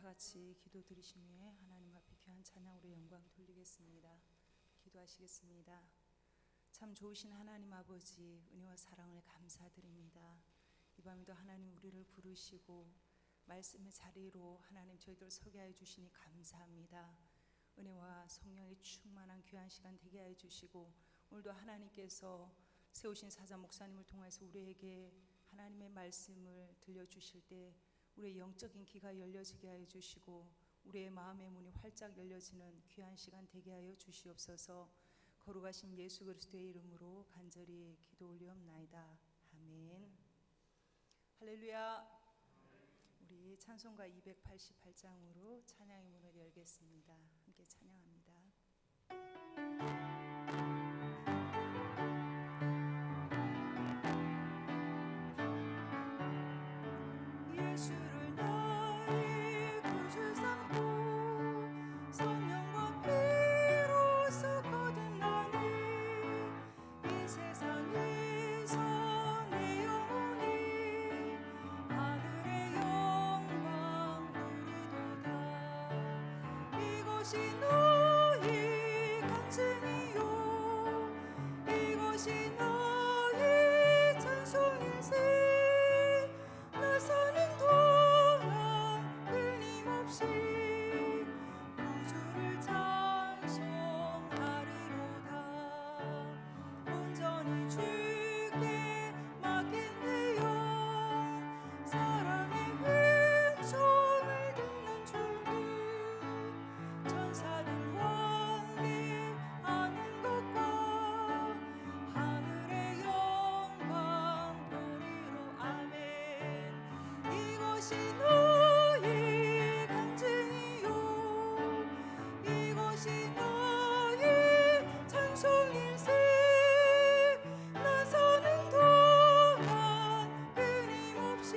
같이 기도 드리신 후에 하나님 앞에 귀한 찬양으로 영광 돌리겠습니다. 기도하시겠습니다. 참 좋으신 하나님 아버지, 은혜와 사랑을 감사드립니다. 이 밤에도 하나님 우리를 부르시고 말씀의 자리로 하나님 저희들 서게 하여 주시니 감사합니다. 은혜와 성령의 충만한 귀한 시간 되게 하여 주시고, 오늘도 하나님께서 세우신 사자 목사님을 통해서 우리에게 하나님의 말씀을 들려주실 때 우리의 영적인 귀가 열려지게 하여 주시고, 우리의 마음의 문이 활짝 열려지는 귀한 시간 되게 하여 주시옵소서. 거룩하신 예수 그리스도의 이름으로 간절히 기도 올리옵나이다. 아멘. 할렐루야. 우리 찬송가 288장으로 찬양의 문을 열겠습니다. 함께 찬양합니다. 예수를 나의 구주 삼고 성령과 피로써 거듭나니 이 세상에서 내 영혼이 하늘의 영광 누리도다. 이것이 너희 간증이요, 이것이 너희 찬송일세. 나 사는 동안 끊임없이 구주를 찬송하리로다. 온전히 주께 맡긴내요. 사랑의 은총을 듣는 주님, 천사들 왕래하는 것과 하늘의 영광 보리로. 아멘. 이것이 너희 간증이요, 이것이 너희 찬송일세. 나 사는 동안 끊임없이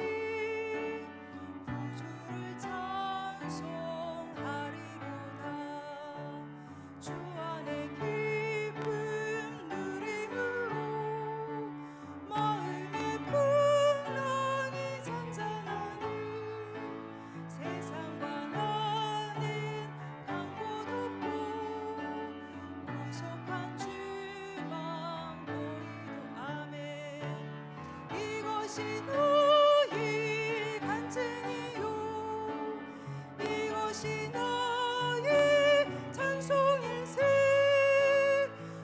구주를 찬송하리로다. 주 안에 기쁨 누림으로 마음의 풍랑이 잔잔하니 세상과 나는 강곳 없고 구속한 주만 보이도. 아멘. 이것이 너희 간증이요, 이것이 너희 찬송일세.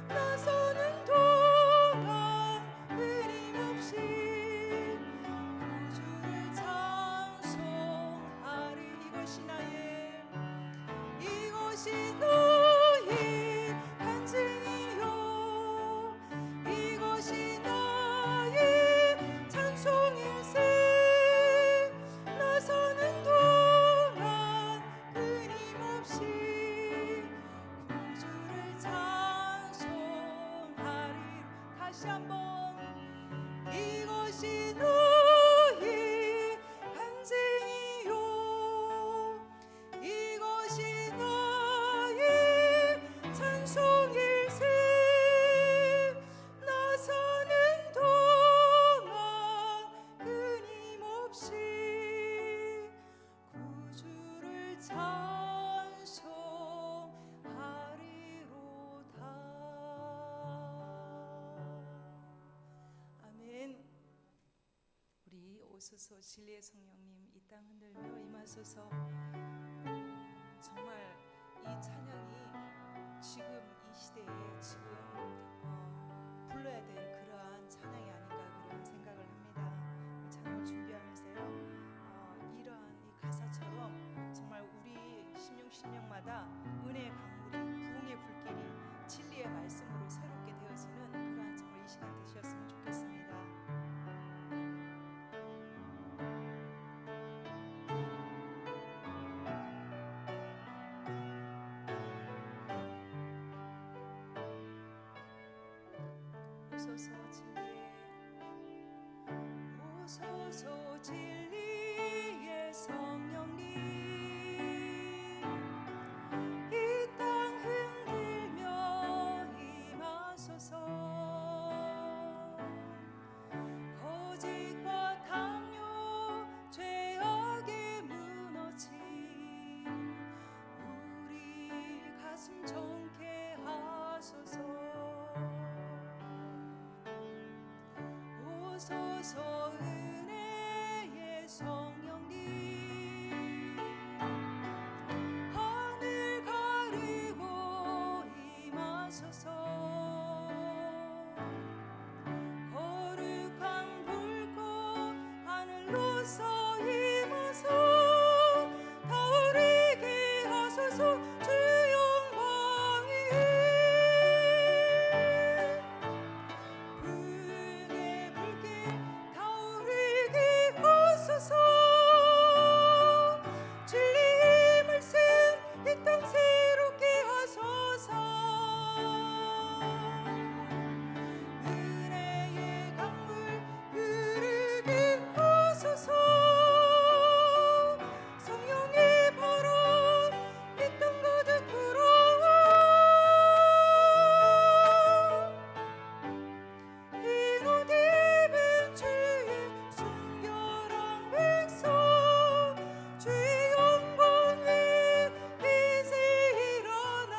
나 사는 동안 끊임없이 구주를 찬송하리. 이것이 너희 간증이요, 이것이 너희 찬송일세. 나 사는 동안 끊임없이 구주를 찬송하리. 다시 한번. 이것이 너희 간증이요, 이것이 너희 찬송일세. 나 사는 동안 끊임없이 구주를 찬송하리로다. 아멘. 우리 오소서 진리의 성령님, 이 땅 흔들며 임하소서. 정말 이 찬양이 지금 이 시대에 지금 불러야 될 그러한 찬양이 아닌가 그런 생각을 합니다. 찬양을 준비하면서요, 이러한 이 가사처럼 정말 우리 심령마다 은혜의 강물이, 부흥의 불길이 진리의 말씀으로 새롭게 되어지는 그러한 정말 이 시간 되셨으면 좋겠습니다. 오소서 진리의 성령님, 이 땅 흔들며 임하소서. 거짓과 탐욕 죄악에 무너진 오소서 은혜의 성령님 하늘 가르고 임하소서 거룩한 불꽃 하늘로서 임하소 타오르게 하소서 주 영광이 불의 불길 타오르게 하소서 진리의 말씀 이 땅 새롭게 하소서 은혜의 강물 흐르게 하소서 성령의 바람 이 땅 가득 불어와 흰옷 입은 주의 순결한 백성 주의 영광이 이제 일어나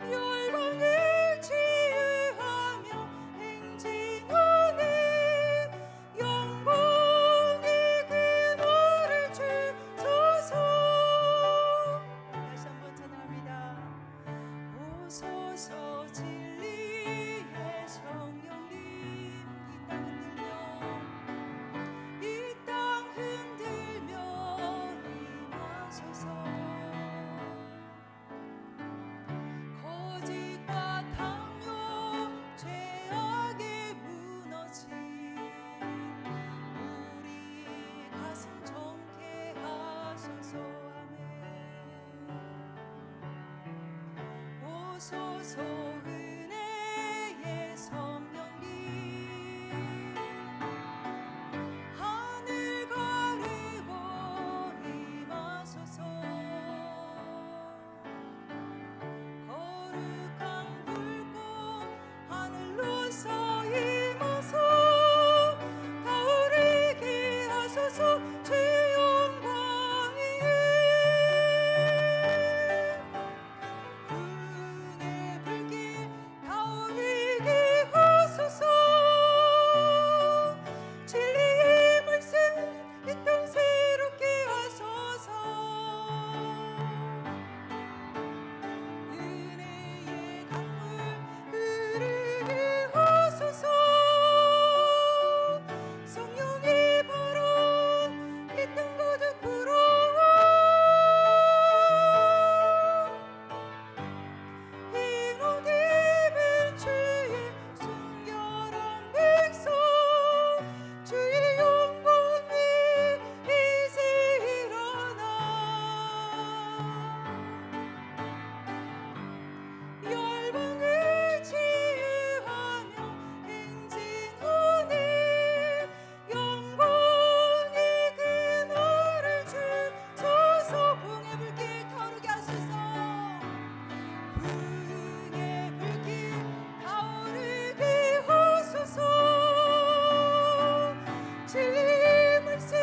열방을 치유하며 행진하네 영광의 그늘을 주소서 다시 한번 찬양합니다. 오소서 진리의 성령님 이 땅 흔들며 임하소서 거짓과 탐욕 죄악에 무너진 우리 가슴 정케 하소서 아멘 오소서 은혜의 성령님 하늘 가르고 임하소서 거룩한 불꽃 하늘로서 임하소 타오르게 하소서 주 영광이 불의 불길 타오르게 하소서 진리의 말씀 이 땅 새롭게 하소서 은혜의 강물 흐르게 하소서 성령의 바람 이 땅 가득 불어와 흰옷 입은 주의 순결한 백성 주의 영광이 이제 일어나 열방을 치유하며 행진하네 영광의 그늘을 주소서 부흥의 불길 타오르게 하소서 부흥의 불길 타오르게 하소서 진리의 말씀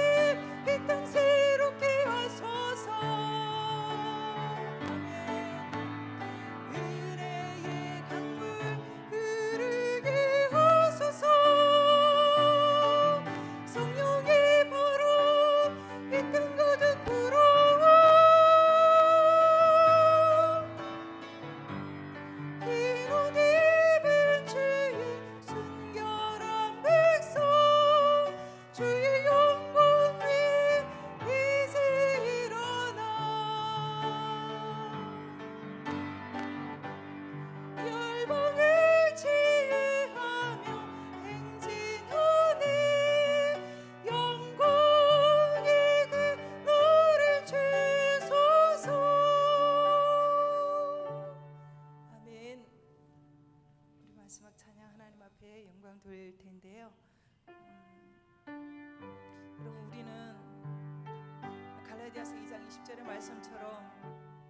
이 땅 새롭게 하소서 아멘 은혜의 강물 흐르게 하소서 성령의 바람 이 땅 가득 불어와 흰옷 입은 주의 순결한 백성 주의 영광이 이제 일어나 열방을 치유하며 행진하네 영광의 그늘을 주소서 아멘 우리 마지막 찬양 하나님 앞에 영광 돌릴 텐데요 여러분 우리는 갈라디아서 2장 20절의 말씀처럼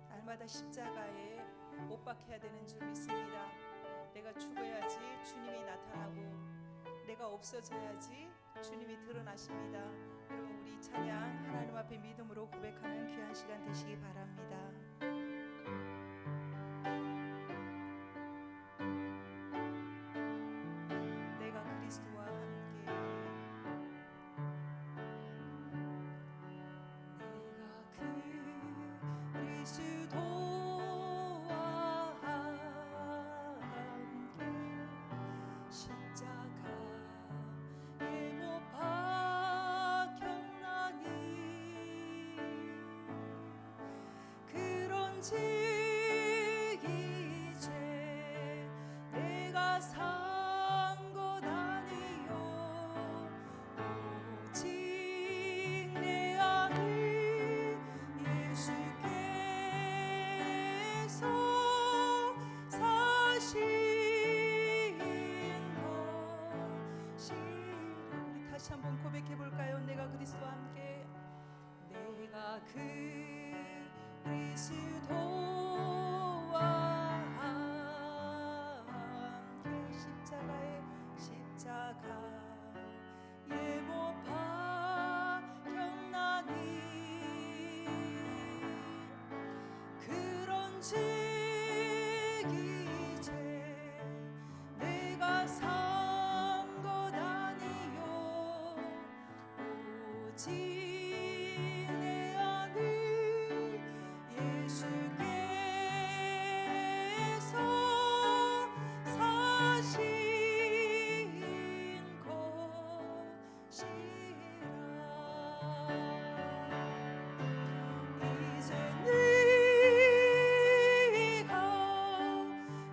날마다 십자가에 못 박혀야 되는 줄 믿습니다. 내가 죽어야지 주님이 나타나고 내가 없어져야지 주님이 드러나십니다. 여러분 우리 찬양 하나님 앞에 믿음으로 고백하는 귀한 시간 되시기 바랍니다. 「 다시 한번 고백해 볼까요? 내가 그리스도와 함께, 내가 그리스도와 함께 십자가에 못 박혔나니 그런즉 이제 내가 산 것 아니요 오직 내 안에 예수께서 사신 것이라. 이제 네가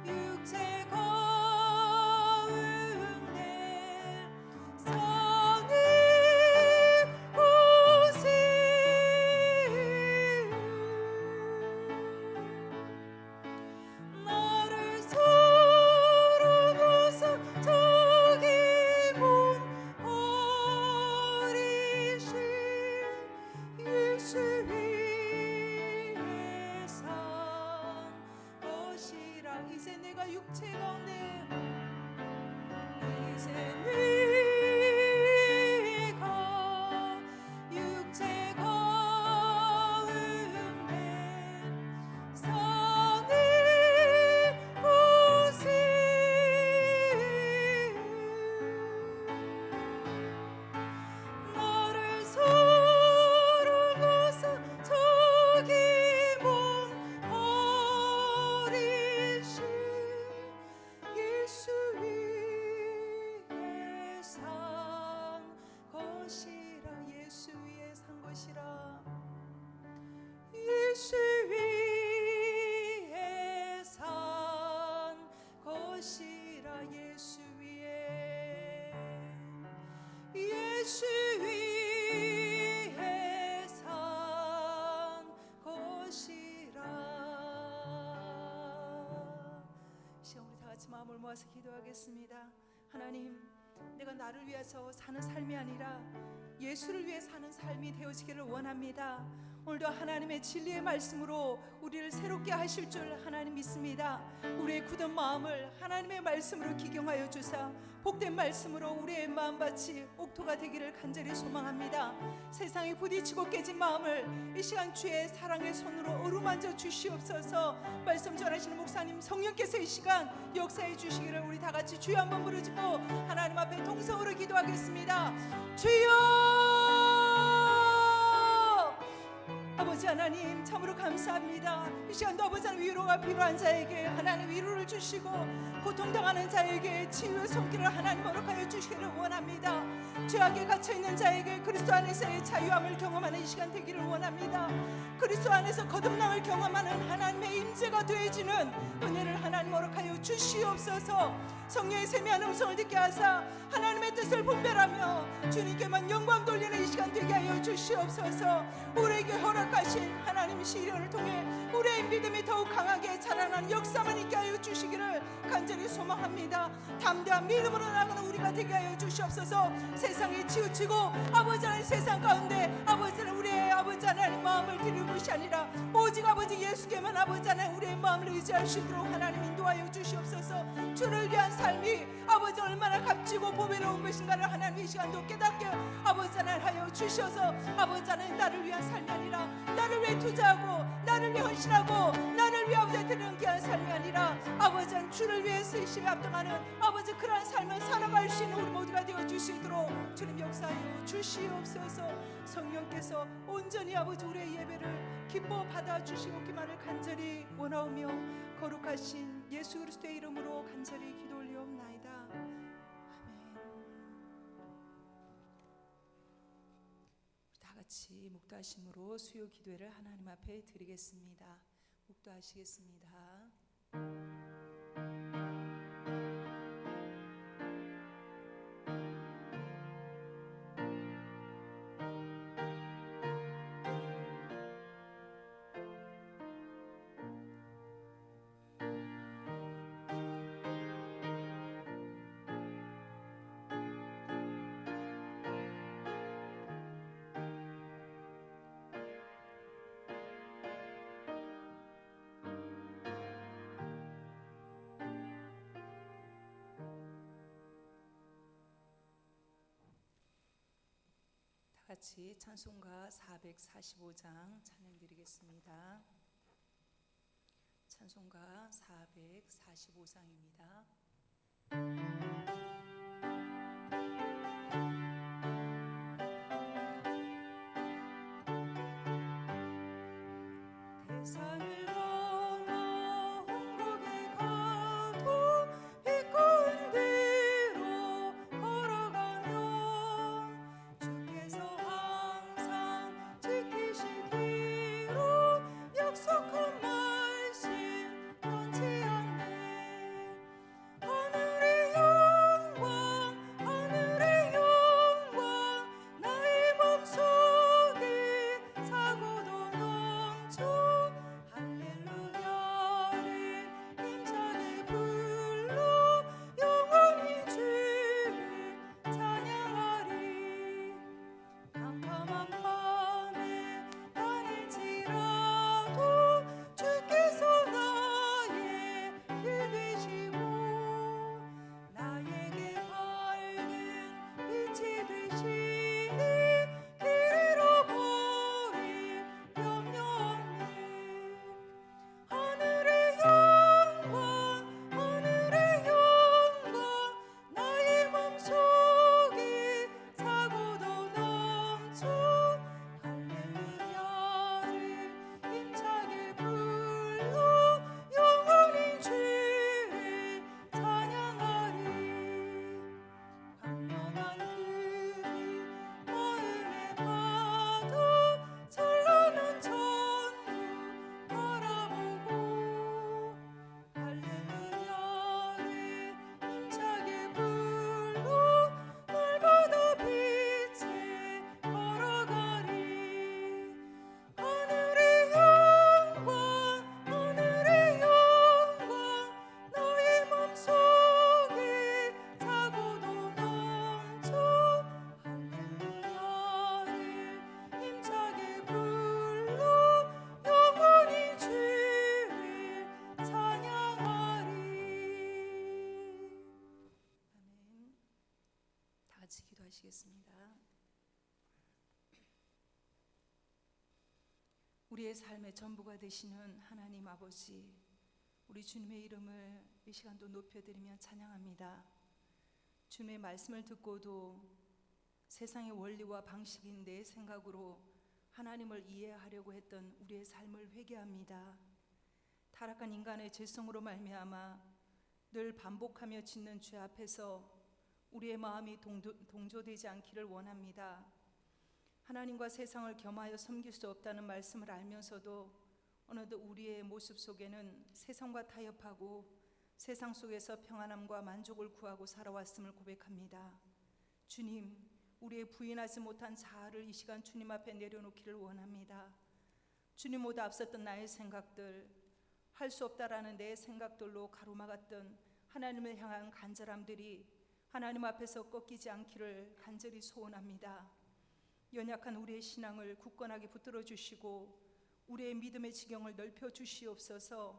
육체 가운데 성의 오신 나를 사랑하사 저기 먼 어리신 예수 위에 산 것이라. 이제 내가 육체 가운데, 이제 네가 육체 가운데 성의 오신 나를 사랑하사 저기 먼 어리신 예수 위에 산 것이라. 예수 위에 산 것이라. 예수 위에 산 것이라. 예수 위에, 예수 위에 산 것이라. 이 시간 우리 다 같이 마음을 모아서 기도하겠습니다. 하나님, 내가 나를 위해서 사는 삶이 아니라 예수를 위해 사는 삶이 되어지기를 원합니다. 오늘도 하나님의 진리의 말씀으로 우리를 새롭게 하실 줄 하나님 믿습니다. 우리의 굳은 마음을 하나님의 말씀으로 기경하여 주사 복된 말씀으로 우리의 마음밭이 옥토가 되기를 간절히 소망합니다. 세상에 부딪히고 깨진 마음을 이 시간 주의 사랑의 손으로 어루만져 주시옵소서. 말씀 전하시는 목사님 성령께서 이 시간 역사해 주시기를 우리 다 같이 주여 한번 부르짖고 하나님 앞에 동성으로 기도하겠습니다. 주여! 아버지 하나님, 참으로 감사합니다. 이 시간도 아버지 하나님, 위로가 필요한 자에게 하나님 위로를 주시고 고통당하는 자에게 치유의 손길을 하나님 허락하여 주시기를 원합니다. 죄악에 갇혀있는 자에게 그리스도 안에서의 자유함을 경험하는 이 시간 되기를 원합니다. 그리스도 안에서 거듭남을 경험하는 하나님의 임재가 되어지는 은혜를 하나님 허락하여 주시옵소서. 성령의 세미한 음성을 듣게 하사 하나님의 뜻을 분별하며 주님께만 영광 돌리는 이 시간 되게 하여 주시옵소서. 우리에게 허락하신 하나님의 시련을 통해 우리의 믿음이 더욱 강하게 자라나는 역사만 있게 하여 주시기를 간절히 소망합니다. 담대한 믿음으로 나가는 우리가 되게 하여 주시옵소서. 세상에 치우치고 아버지 하나님 세상 가운데 아버지 하나님 우리의 아버지 하나님 마음을 드리는 것이 아니라 오직 아버지 예수께만 아버지 하나님 우리의 마음을 의지할 수 있도록 하나님 인도하여 주시옵소서. 주를 위한 삶이 아버지 얼마나 값지고 보배로운 것인가를 하나님 이 시간도 깨닫게 아버지 하나님 하여 주셔서 아버지 하나님 나를 위한 삶이 아니라 나를 위해 투자하고 나를 위해 헌신하고 나를 위해 아버지 드리는 귀한 삶이 아니라 아버지 하나님 주를 위해 쓰시며 합당하는 아버지 그러한 삶을 살아갈 수 있는 우리 모두가 되어 주시도록 주님 역사하여 주시옵소서. 성령께서 온전히 아버지 우리의 예배를 기뻐 받아주시기만을 간절히 원하오며 거룩하신 예수 그리스도의 이름으로 간절히 기도 올리옵나이다. 아멘. 다 같이 묵도하심으로 수요 기도회를 하나님 앞에 드리겠습니다. 묵도하시겠습니다. 같이 찬송가 445장 찬양 드리겠습니다. 찬송가 445장입니다. 대산을 넘어 홍곡에 가도 비꼰 뒤로 걸어가면 주께서 항상 지키시기로 약속한 말씀 변치 않네. 하늘의 영광 하늘의 영광 나의 몸속에 사고도 넘쳐 할렐루야를 힘차게 불러 영원히 주를 찬양하리. 캄캄한 밤에 다닐지라도 주께서 나의 길 되시고 나에게 밝은 빛이 되시니 길 잃어버릴 염려 없네. 하늘의 영광 하늘의 영광 나의 몸속에 사고도 넘쳐 할렐루야를 힘차게 불러 영원히 주를 찬양하리. 광명한 그길 마음에 파도 찬란한 천국 바라보고 할렐루야를 힘차게 불러 날마다 빛에 걸어가리. 하늘의 영광 하늘의 영광 너의 몸속에 사고도 넘쳐 할렐루야를 힘차게 불러 영원히 주를 찬양하리. 아멘. 다 같이 기도하시겠습니다. 우리의 삶의 전부가 되시는 하나님 아버지, 우리 주님의 이름을 이 시간도 높여드리며 찬양합니다. 주님의 말씀을 듣고도 세상의 원리와 방식인 내 생각으로 하나님을 이해하려고 했던 우리의 삶을 회개합니다. 타락한 인간의 죄성으로 말미암아 늘 반복하며 짓는 죄 앞에서 우리의 마음이 동조되지 않기를 원합니다. 하나님과 세상을 겸하여 섬길 수 없다는 말씀을 알면서도 어느덧 우리의 모습 속에는 세상과 타협하고 세상 속에서 평안함과 만족을 구하고 살아왔음을 고백합니다. 주님, 우리의 부인하지 못한 자아를 이 시간 주님 앞에 내려놓기를 원합니다. 주님보다 앞섰던 나의 생각들, 할 수 없다라는 내 생각들로 가로막았던 하나님을 향한 간절함들이 하나님 앞에서 꺾이지 않기를 간절히 소원합니다. 연약한 우리의 신앙을 굳건하게 붙들어 주시고 우리의 믿음의 지경을 넓혀 주시옵소서.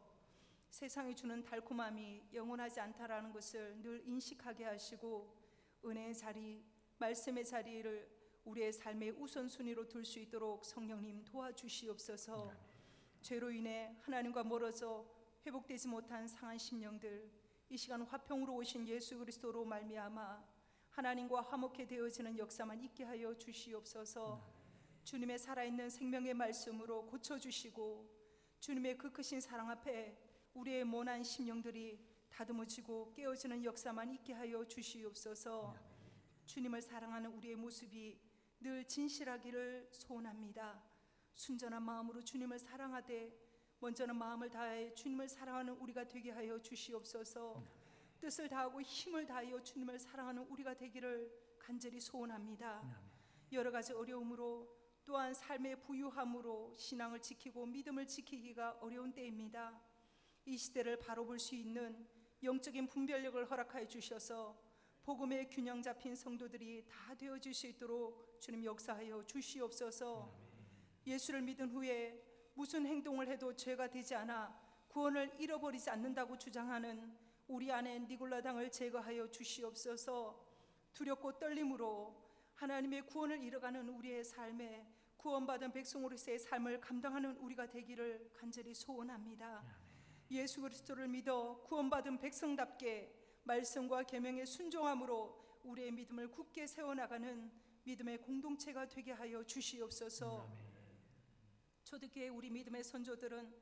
세상이 주는 달콤함이 영원하지 않다라는 것을 늘 인식하게 하시고 은혜의 자리, 말씀의 자리를 우리의 삶의 우선순위로 둘 수 있도록 성령님 도와주시옵소서. 죄로 인해 하나님과 멀어져 회복되지 못한 상한 심령들, 이 시간 화평으로 오신 예수 그리스도로 말미암아 하나님과 화목해 되어지는 역사만 있게 하여 주시옵소서. 주님의 살아있는 생명의 말씀으로 고쳐주시고 주님의 그 크신 사랑 앞에 우리의 모난 심령들이 다듬어지고 깨어지는 역사만 있게 하여 주시옵소서. 주님을 사랑하는 우리의 모습이 늘 진실하기를 소원합니다. 순전한 마음으로 주님을 사랑하되 먼저는 마음을 다해 주님을 사랑하는 우리가 되게 하여 주시옵소서. 뜻을 다하고 힘을 다하여 주님을 사랑하는 우리가 되기를 간절히 소원합니다. 여러 가지 어려움으로 또한 삶의 부유함으로 신앙을 지키고 믿음을 지키기가 어려운 때입니다. 이 시대를 바로 볼 수 있는 영적인 분별력을 허락하여 주셔서 복음의 균형 잡힌 성도들이 다 되어질 수 있도록 주님 역사하여 주시옵소서. 예수를 믿은 후에 무슨 행동을 해도 죄가 되지 않아 구원을 잃어버리지 않는다고 주장하는 우리 안에 니골라당을 제거하여 주시옵소서. 두렵고 떨림으로 하나님의 구원을 이뤄가는 우리의 삶에 구원받은 백성으로서의 삶을 감당하는 우리가 되기를 간절히 소원합니다. 예수 그리스도를 믿어 구원받은 백성답게 말씀과 계명에 순종함으로 우리의 믿음을 굳게 세워나가는 믿음의 공동체가 되게 하여 주시옵소서. 초대교회 우리 믿음의 선조들은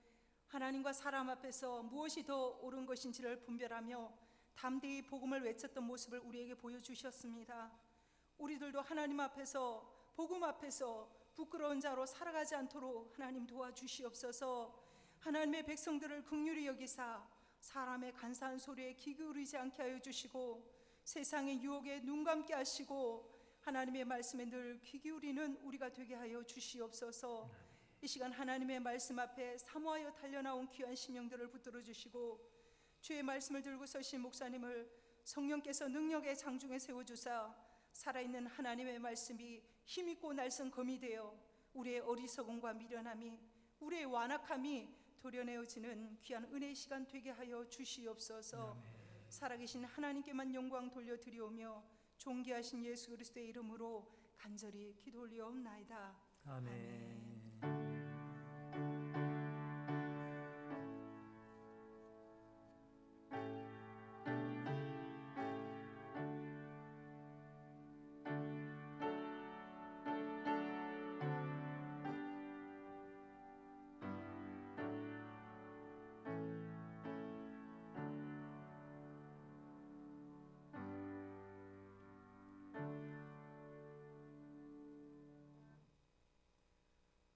하나님과 사람 앞에서 무엇이 더 옳은 것인지를 분별하며 담대히 복음을 외쳤던 모습을 우리에게 보여주셨습니다. 우리들도 하나님 앞에서 복음 앞에서 부끄러운 자로 살아가지 않도록 하나님 도와주시옵소서. 하나님의 백성들을 긍휼히 여기사 사람의 간사한 소리에 귀 기울이지 않게 하여 주시고 세상의 유혹에 눈 감게 하시고 하나님의 말씀에 늘 귀 기울이는 우리가 되게 하여 주시옵소서. 이 시간 하나님의 말씀 앞에 사모하여 달려나온 귀한 심령들을 붙들어 주시고 주의 말씀을 들고 서신 목사님을 성령께서 능력의 장중에 세워주사 살아있는 하나님의 말씀이 힘있고 날선 검이 되어 우리의 어리석음과 미련함이 우리의 완악함이 도려내어지는 귀한 은혜의 시간 되게 하여 주시옵소서. 살아계신 하나님께만 영광 돌려드리오며 존귀하신 예수 그리스도의 이름으로 간절히 기도 올리옵나이다. 아멘.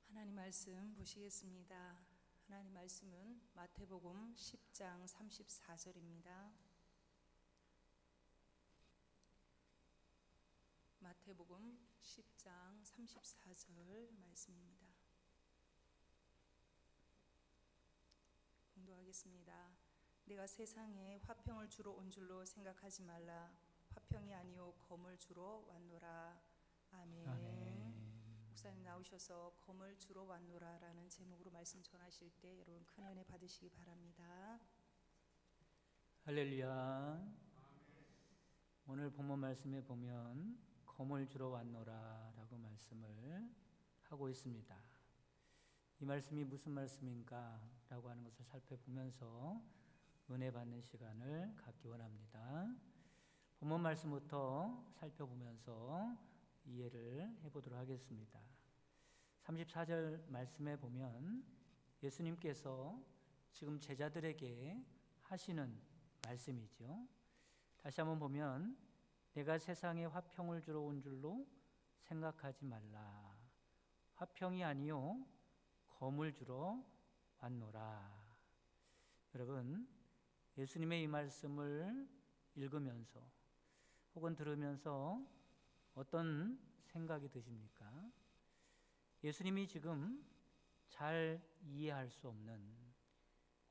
하나님 말씀 보시겠습니다. 하나님 말씀은 마태복음 10장 34절입니다. 마태복음 10장 34절 말씀입니다. 공독하겠습니다. 내가 세상에 화평을 주러 온 줄로 생각하지 말라. 화평이 아니요 검을 주러 왔노라. 아멘. 목사님 나오셔서 검을 주러 왔노라라는 제목으로 말씀 전하실 때 여러분 큰 은혜 받으시기 바랍니다. 할렐루야. 오늘 본문 말씀에 보면 검을 주러 왔노라라고 말씀을 하고 있습니다. 이 말씀이 무슨 말씀인가라고 하는 것을 살펴보면서 은혜 받는 시간을 갖기 원합니다. 본문 말씀부터 살펴보면서 이해를 해보도록 하겠습니다. 34절 말씀에 보면 예수님께서 지금 제자들에게 하시는 말씀이죠. 다시 한번 보면 내가 세상에 화평을 주러 온 줄로 생각하지 말라. 화평이 아니요 검을 주러 왔노라. 여러분, 예수님의 이 말씀을 읽으면서 혹은 들으면서 어떤 생각이 드십니까? 예수님이 지금 잘 이해할 수 없는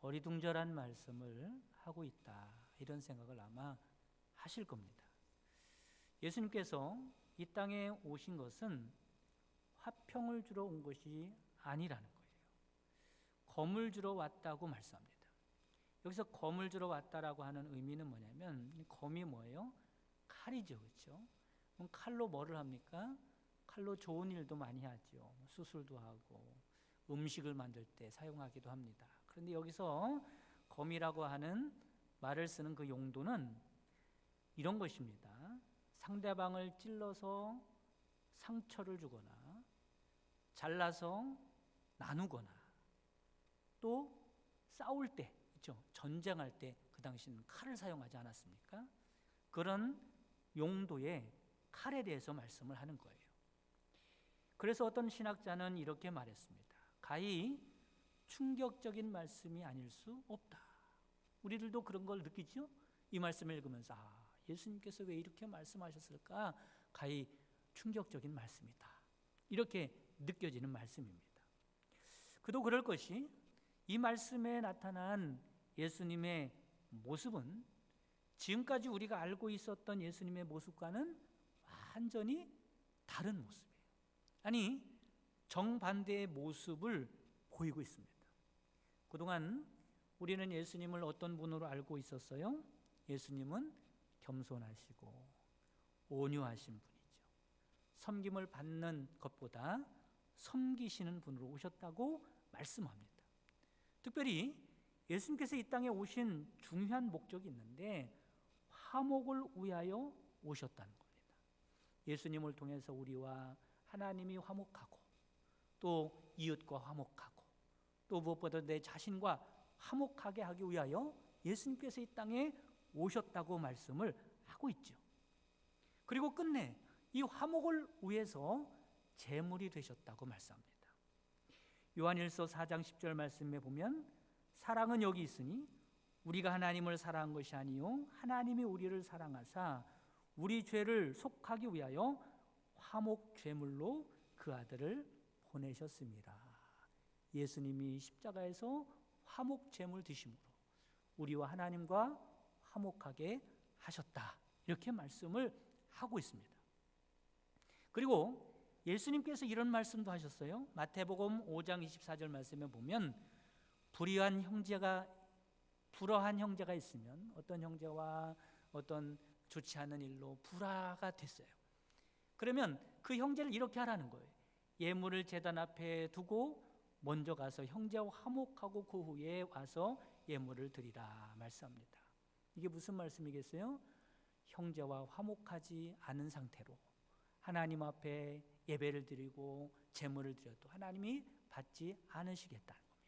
어리둥절한 말씀을 하고 있다, 이런 생각을 아마 하실 겁니다. 예수님께서 이 땅에 오신 것은 화평을 주러 온 것이 아니라는 거예요. 검을 주러 왔다고 말씀합니다. 여기서 검을 주러 왔다라고 하는 의미는 뭐냐면, 검이 뭐예요? 칼이죠, 그렇죠? 그럼 칼로 뭐를 합니까? 칼로 좋은 일도 많이 하죠. 수술도 하고 음식을 만들 때 사용하기도 합니다. 그런데 여기서 검이라고 하는 말을 쓰는 그 용도는 이런 것입니다. 상대방을 찔러서 상처를 주거나 잘라서 나누거나 또 싸울 때, 그렇죠? 전쟁할 때 그 당시는 칼을 사용하지 않았습니까? 그런 용도의 칼에 대해서 말씀을 하는 거예요. 그래서 어떤 신학자는 이렇게 말했습니다. 가히 충격적인 말씀이 아닐 수 없다. 우리들도 그런 걸 느끼죠? 이 말씀을 읽으면서 예수님께서 왜 이렇게 말씀하셨을까? 가히 충격적인 말씀이다, 이렇게 느껴지는 말씀입니다. 그도 그럴 것이, 이 말씀에 나타난 예수님의 모습은 지금까지 우리가 알고 있었던 예수님의 모습과는 완전히 다른 모습이에요. 아니, 정반대의 모습을 보이고 있습니다. 그동안 우리는 예수님을 어떤 분으로 알고 있었어요? 예수님은 겸손하시고 온유하신 분이죠. 섬김을 받는 것보다 섬기시는 분으로 오셨다고 말씀합니다. 특별히 예수님께서 이 땅에 오신 중요한 목적이 있는데 화목을 위하여 오셨다는 겁니다. 예수님을 통해서 우리와 하나님이 화목하고 또 이웃과 화목하고 또 무엇보다 내 자신과 화목하게 하기 위하여 예수님께서 이 땅에 오셨다고 말씀을 하고 있죠. 그리고 끝내 이 화목을 위해서 제물이 되셨다고 말씀합니다. 요한일서 4장 10절 말씀에 보면 사랑은 여기 있으니 우리가 하나님을 사랑한 것이 아니요 하나님이 우리를 사랑하사 우리 죄를 속하기 위하여 화목 제물로 그 아들을 보내셨습니다. 예수님이 십자가에서 화목 제물 드심으로 우리와 하나님과 화목하게 하셨다. 이렇게 말씀을 하고 있습니다. 그리고 예수님께서 이런 말씀도 하셨어요. 마태복음 5장 24절 말씀에 보면 불의한 형제가 있으면 어떤 형제와 어떤 좋지 않은 일로 불화가 됐어요. 그러면 그 형제를 이렇게 하라는 거예요. 예물을 제단 앞에 두고 먼저 가서 형제와 화목하고 그 후에 와서 예물을 드리라 말씀합니다. 이게 무슨 말씀이겠어요? 형제와 화목하지 않은 상태로 하나님 앞에 예배를 드리고 제물을 드려도 하나님이 받지 않으시겠다는 겁니다.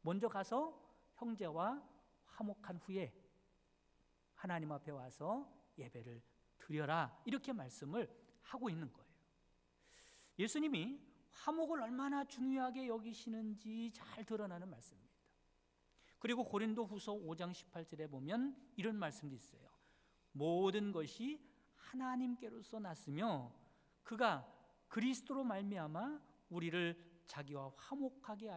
먼저 가서 형제와 화목한 후에 하나님 앞에 와서 예배를 드려라 이렇게 말씀을 하고 있는 거예요. 예수님이 화목을 얼마나 중요하게 여기시는지 잘 드러나는 말씀입니다. 그리고 고린도후서 5장 18절에 보면 이런 말씀도 있어요. 모든 것이 하나님께로서 났으며 그가 그리스도로 말미암아 우리를 자기와 화목하게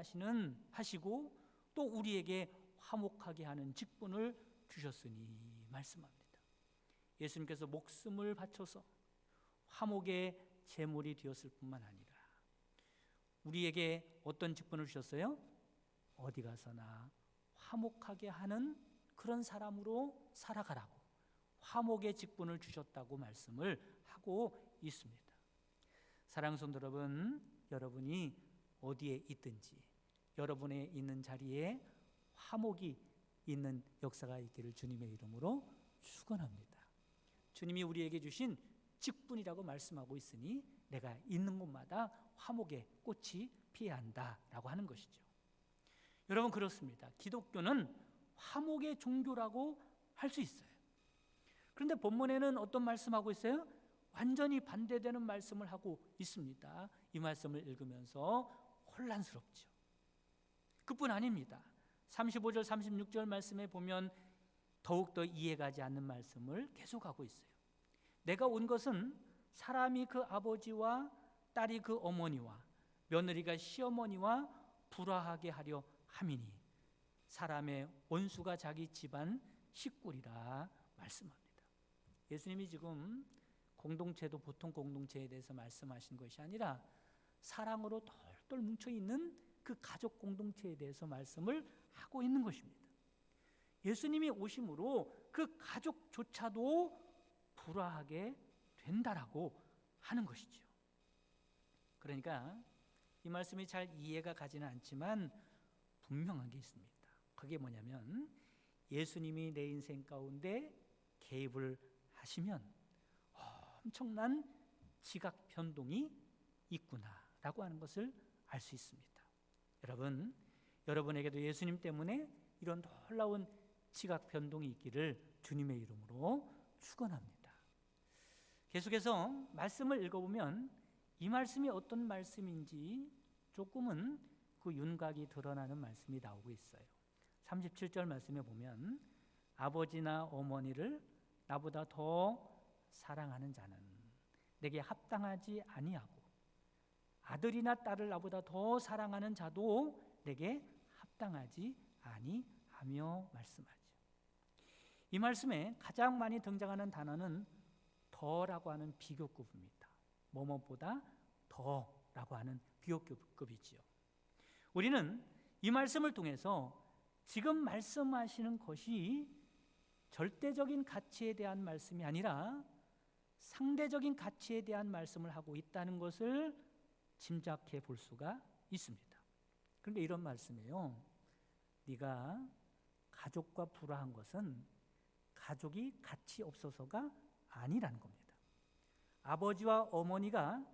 하시고 또 우리에게 화목하게 하는 직분을 주셨으니 말씀합니다. 예수님께서 목숨을 바쳐서 화목의 제물이 되었을 뿐만 아니라 우리에게 어떤 직분을 주셨어요? 어디 가서나 화목하게 하는 그런 사람으로 살아가라고 화목의 직분을 주셨다고 말씀을 하고 있습니다. 사랑하는 성도 여러분, 여러분이 어디에 있든지 여러분의 있는 자리에 화목이 있는 역사가 있기를 주님의 이름으로 축원합니다. 주님이 우리에게 주신 직분이라고 말씀하고 있으니 내가 있는 곳마다 화목의 꽃이 피어야 한다라고 하는 것이죠. 여러분 그렇습니다. 기독교는 화목의 종교라고 할 수 있어요. 그런데 본문에는 어떤 말씀하고 있어요? 완전히 반대되는 말씀을 하고 있습니다. 이 말씀을 읽으면서 혼란스럽죠. 그뿐 아닙니다. 35절 36절 말씀에 보면 더욱더 이해가지 않는 말씀을 계속하고 있어요. 내가 온 것은 사람이 그 아버지와 딸이 그 어머니와 며느리가 시어머니와 불화하게 하려 함이니 사람의 원수가 자기 집안 식구리라 말씀합니다. 예수님이 지금 공동체도 보통 공동체에 대해서 말씀하신 것이 아니라 사랑으로 똘똘 뭉쳐있는 그 가족 공동체에 대해서 말씀을 하고 있는 것입니다. 예수님이 오심으로 그 가족조차도 불화하게 된다라고 하는 것이죠. 그러니까 이 말씀이 잘 이해가 가지는 않지만 분명한 게 있습니다. 그게 뭐냐면 예수님이 내 인생 가운데 개입을 하시면 엄청난 지각 변동이 있구나라고 하는 것을 알 수 있습니다. 여러분, 여러분에게도 예수님 때문에 이런 놀라운 지각 변동이 있기를 주님의 이름으로 축원합니다. 계속해서 말씀을 읽어보면 이 말씀이 어떤 말씀인지 조금은 그 윤곽이 드러나는 말씀이 나오고 있어요. 37절 말씀에 보면 아버지나 어머니를 나보다 더 사랑하는 자는 내게 합당하지 아니하고 아들이나 딸을 나보다 더 사랑하는 자도 내게 합당하지 아니하며 말씀하죠. 이 말씀에 가장 많이 등장하는 단어는 더라고 하는 비교급입니다. 뭐뭐보다 더라고 하는 비교급이지요. 우리는 이 말씀을 통해서 지금 말씀하시는 것이 절대적인 가치에 대한 말씀이 아니라 상대적인 가치에 대한 말씀을 하고 있다는 것을 짐작해 볼 수가 있습니다. 그런데 이런 말씀이에요. 네가 가족과 불화한 것은 가족이 가치 없어서가 아니라는 겁니다. 아버지와 어머니가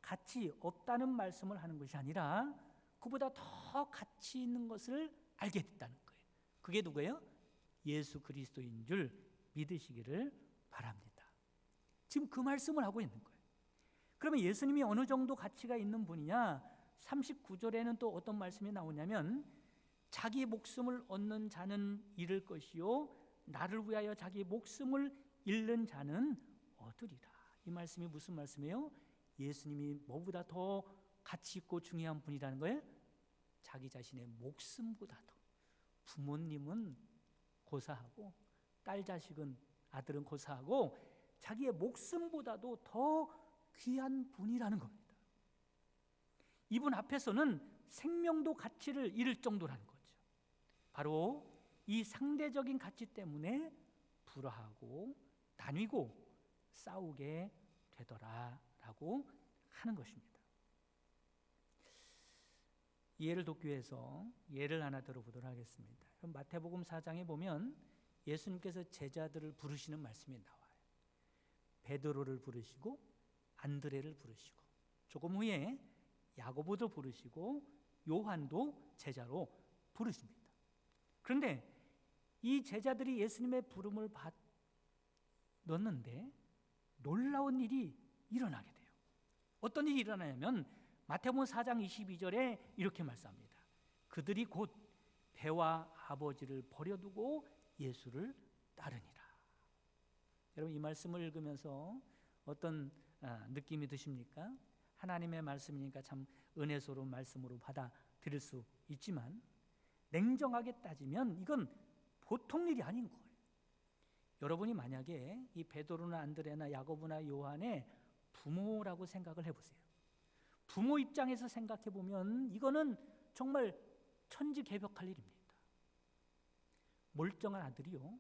가치 없다는 말씀을 하는 것이 아니라 그보다 더 가치 있는 것을 알게 됐다는 거예요. 그게 누구예요? 예수 그리스도인 줄 믿으시기를 바랍니다. 지금 그 말씀을 하고 있는 거예요. 그러면 예수님이 어느 정도 가치가 있는 분이냐? 39절에는 또 어떤 말씀이 나오냐면 자기 목숨을 얻는 자는 잃을 것이요 나를 위하여 자기 목숨을 잃는 자는 얻으리라. 이 말씀이 무슨 말씀이에요? 예수님이 뭐보다 더 가치 있고 중요한 분이라는 거예요? 자기 자신의 목숨보다도. 부모님은 고사하고 딸 자식은 아들은 고사하고 자기의 목숨보다도 더 귀한 분이라는 겁니다. 이분 앞에서는 생명도 가치를 잃을 정도라는 거죠. 바로 이 상대적인 가치 때문에 불화하고 나뉘고 싸우게 되더라라고 하는 것입니다. 이해를 돕기 위해서 예를 하나 들어보도록 하겠습니다. 그럼 마태복음 4장에 보면 예수님께서 제자들을 부르시는 말씀이 나와요. 베드로를 부르시고 안드레를 부르시고 조금 후에 야고보도 부르시고 요한도 제자로 부르십니다. 그런데 이 제자들이 예수님의 부름을 받았는데 놀라운 일이 일어나게 돼요. 어떤 일이 일어나냐면 마태복음 4장 22절에 이렇게 말씀합니다. 그들이 곧 배와 아버지를 버려두고 예수를 따르니라. 여러분 이 말씀을 읽으면서 어떤 느낌이 드십니까? 하나님의 말씀이니까 참 은혜스러운 말씀으로 받아들일 수 있지만 냉정하게 따지면 이건 보통 일이 아닌 거예요. 여러분이 만약에 이 베드로나 안드레나 야고보나 요한의 부모라고 생각을 해보세요. 부모 입장에서 생각해 보면 이거는 정말 천지개벽할 일입니다. 멀쩡한 아들이요,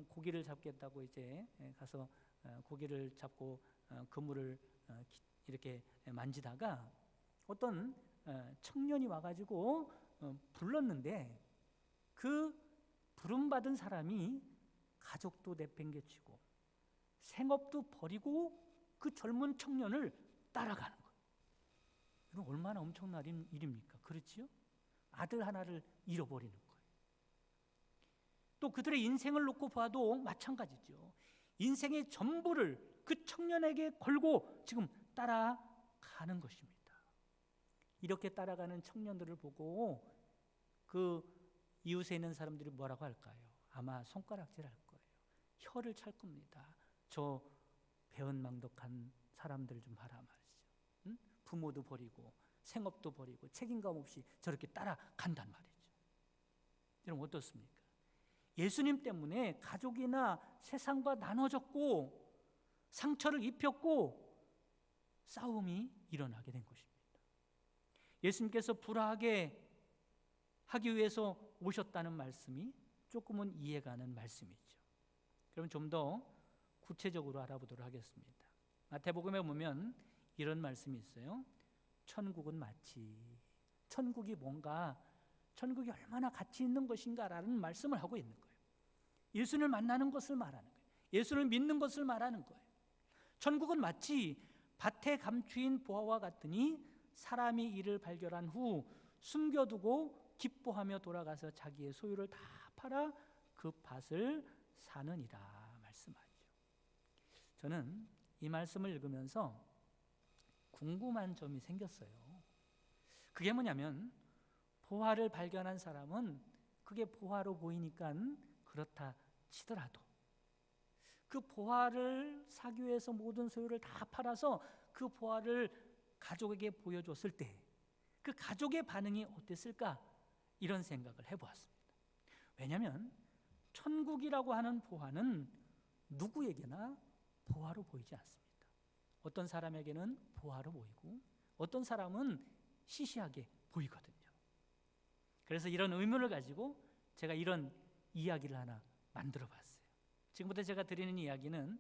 고기를 잡겠다고 이제 가서 고기를 잡고 그물을 이렇게 만지다가 어떤 청년이 와가지고 불렀는데 그 부름받은 사람이 가족도 내팽개치고 생업도 버리고 그 젊은 청년을 따라가는 거예요. 이건 얼마나 엄청난 일입니까? 그렇지요? 아들 하나를 잃어버리는 거예요. 또 그들의 인생을 놓고 봐도 마찬가지죠. 인생의 전부를 그 청년에게 걸고 지금 따라가는 것입니다. 이렇게 따라가는 청년들을 보고 그 이웃에 있는 사람들이 뭐라고 할까요? 아마 손가락질 할 거예요. 혀를 찰 겁니다. 저 배은망덕한 사람들 좀 봐라 말이죠. 응? 부모도 버리고 생업도 버리고 책임감 없이 저렇게 따라간단 말이죠. 여러분 어떻습니까? 예수님 때문에 가족이나 세상과 나눠졌고 상처를 입혔고 싸움이 일어나게 된 것입니다. 예수님께서 불화하게 하기 위해서 오셨다는 말씀이 조금은 이해가는 말씀이죠. 그럼 좀 더 구체적으로 알아보도록 하겠습니다. 마태복음에 보면 이런 말씀이 있어요. 천국은 마치, 천국이 뭔가, 천국이 얼마나 가치 있는 것인가라는 말씀을 하고 있는 거예요. 예수를 만나는 것을 말하는 거예요. 예수를 믿는 것을 말하는 거예요. 천국은 마치 밭에 감추인 보화와 같으니 사람이 이를 발견한 후 숨겨두고 기뻐하며 돌아가서 자기의 소유를 다 팔아 그 밭을 사느니라 말씀하죠. 저는 이 말씀을 읽으면서 궁금한 점이 생겼어요. 그게 뭐냐면 보화를 발견한 사람은 그게 보화로 보이니까 그렇다 치더라도 그 보화를 사기 위해서 모든 소유를 다 팔아서 그 보화를 가족에게 보여줬을 때 그 가족의 반응이 어땠을까? 이런 생각을 해보았습니다. 왜냐하면 천국이라고 하는 보화는 누구에게나 보화로 보이지 않습니다. 어떤 사람에게는 보화로 보이고 어떤 사람은 시시하게 보이거든요. 그래서 이런 의문을 가지고 제가 이런 이야기를 하나 만들어 봤어요. 지금부터 제가 드리는 이야기는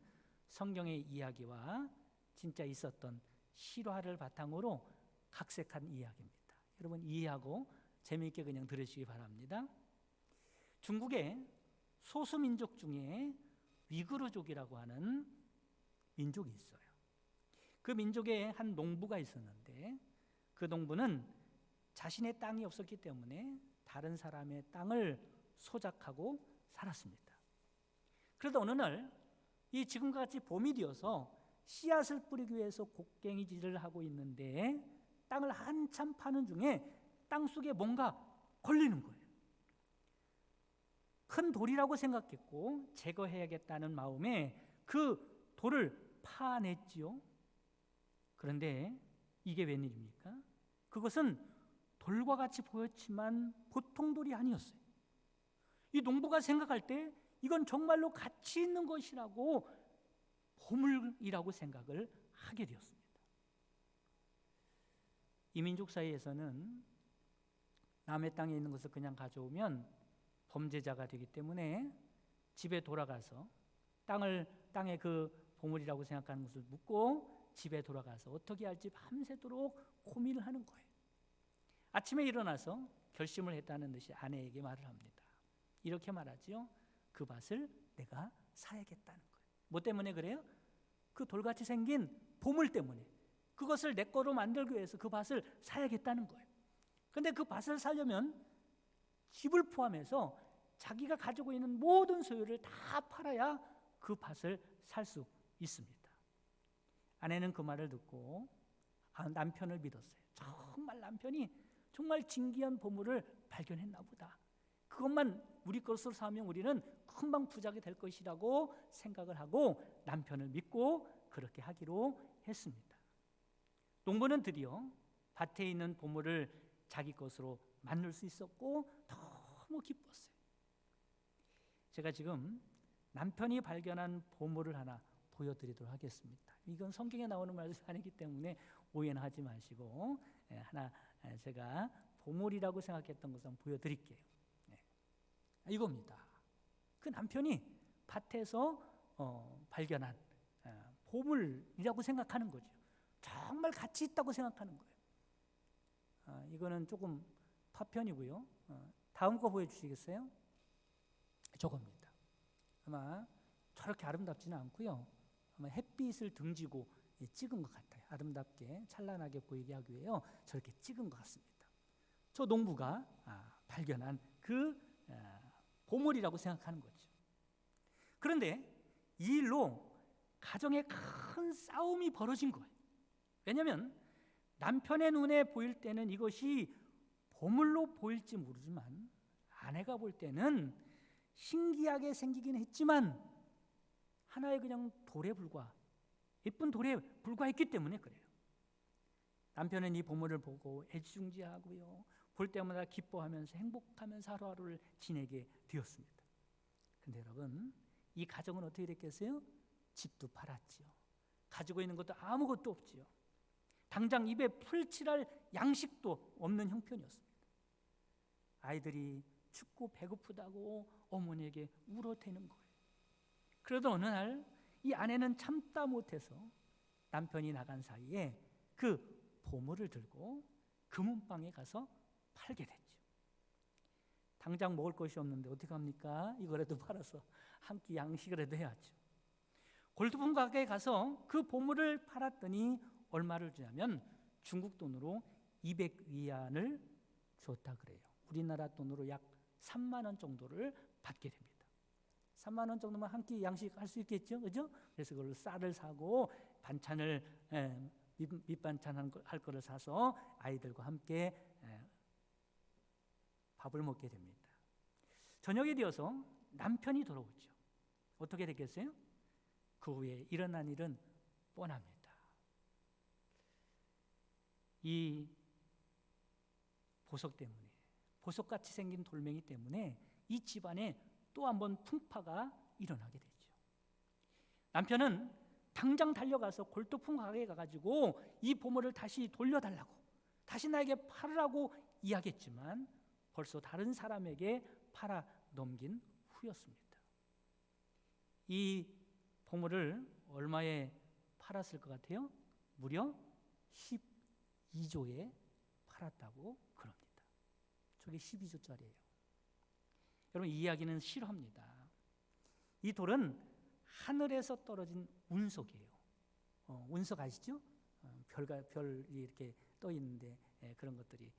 성경의 이야기와 진짜 있었던 실화를 바탕으로 각색한 이야기입니다. 여러분 이해하고 재미있게 그냥 들으시기 바랍니다. 중국의 소수민족 중에 위구르족이라고 하는 민족이 있어요. 그 민족에 한 농부가 있었는데 그 농부는 자신의 땅이 없었기 때문에 다른 사람의 땅을 소작하고 살았습니다. 그러다 어느 날 이 지금과 같이 봄이 되어서 씨앗을 뿌리기 위해서 곡괭이질을 하고 있는데 땅을 한참 파는 중에 땅속에 뭔가 걸리는 거예요. 큰 돌이라고 생각했고 제거해야겠다는 마음에 그 돌을 파냈지요. 그런데 이게 웬일입니까? 그것은 돌과 같이 보였지만 보통 돌이 아니었어요. 이 농부가 생각할 때 이건 정말로 가치 있는 것이라고 보물이라고 생각을 하게 되었습니다. 이 민족 사이에서는 남의 땅에 있는 것을 그냥 가져오면 범죄자가 되기 때문에 집에 돌아가서 땅에 그 보물이라고 생각하는 것을 묻고 집에 돌아가서 어떻게 할지 밤새도록 고민을 하는 거예요. 아침에 일어나서 결심을 했다는 듯이 아내에게 말을 합니다. 이렇게 말하지요. 그 밭을 내가 사야겠다는 거예요. 뭐 때문에 그래요? 그 돌같이 생긴 보물 때문에 그것을 내 거로 만들기 위해서 그 밭을 사야겠다는 거예요. 그런데 그 밭을 사려면 집을 포함해서 자기가 가지고 있는 모든 소유를 다 팔아야 그 밭을 살 수 있습니다. 아내는 그 말을 듣고 남편을 믿었어요. 정말 남편이 정말 진귀한 보물을 발견했나 보다. 그것만 우리 것으로 사면 우리는 금방 부자가 될 것이라고 생각을 하고 남편을 믿고 그렇게 하기로 했습니다. 농부는 드디어 밭에 있는 보물을 자기 것으로 만들 수 있었고 너무 기뻤어요. 제가 지금 남편이 발견한 보물을 하나 보여드리도록 하겠습니다. 이건 성경에 나오는 말씀이 아니기 때문에 오해는 하지 마시고 하나 제가 보물이라고 생각했던 것을 한번 보여드릴게요. 이겁니다. 그 남편이 밭에서 발견한 보물이라고 생각하는 거죠. 정말 가치 있다고 생각하는 거예요. 이거는 조금 파편이고요. 다음 거 보여주시겠어요? 저겁니다. 아마 저렇게 아름답지는 않고요. 아마 햇빛을 등지고 찍은 것 같아요. 아름답게 찬란하게 보이게 하기 위해 저렇게 찍은 것 같습니다. 저 농부가 발견한 그 보물이라고 생각하는 거죠. 그런데 이 일로 가정에 큰 싸움이 벌어진 거예요. 왜냐하면 남편의 눈에 보일 때는 이것이 보물로 보일지 모르지만 아내가 볼 때는 신기하게 생기긴 했지만 하나의 그냥 돌에 예쁜 돌에 불과했기 때문에 그래요. 남편은 이 보물을 보고 애지중지하고요. 볼 때마다 기뻐하면서 행복하면서 하루하루를 지내게 되었습니다. 그런데 여러분, 이 가정은 어떻게 됐겠어요? 집도 팔았지요. 가지고 있는 것도 아무것도 없지요. 당장 입에 풀칠할 양식도 없는 형편이었습니다. 아이들이 춥고 배고프다고 어머니에게 울어대는 거예요. 그러던 어느 날 이 아내는 참다 못해서 남편이 나간 사이에 그 보물을 들고 금은방에 가서 팔게 됐죠. 당장 먹을 것이 없는데 어떻게 합니까? 이거라도 팔아서 한 끼 양식이라도 해야죠. 골드품 가게에 가서 그 보물을 팔았더니 얼마를 주냐면 중국 돈으로 200위안을 줬다 그래요. 우리나라 돈으로 약 3만 원 정도를 받게 됩니다. 3만 원 정도면 한 끼 양식 할 수 있겠죠, 그죠? 그래서 그걸 쌀을 사고 반찬을 밑반찬 할 거를 사서 아이들과 함께 밥을 먹게 됩니다. 저녁이 되어서 남편이 돌아오죠. 어떻게 됐겠어요? 그 후에 일어난 일은 뻔합니다. 이 보석 때문에, 보석같이 생긴 돌멩이 때문에 이 집안에 또 한 번 풍파가 일어나게 되죠. 남편은 당장 달려가서 골동품 가게에 가가지고 이 보물을 다시 돌려달라고, 다시 나에게 팔으라고 이야기했지만 벌써 다른 사람에게 팔아 넘긴 후였습니다. 이 보물을 얼마에 팔았을 것 같아요? 무려 12조에 팔았다고 그럽니다. 저게 12조짜리예요. 여러분, 이 이야기는 실화입니다. 이 돌은 하늘에서 떨어진 운석이에요. 운석 아시죠? 별이 이렇게 떠 있는데 그런 것들이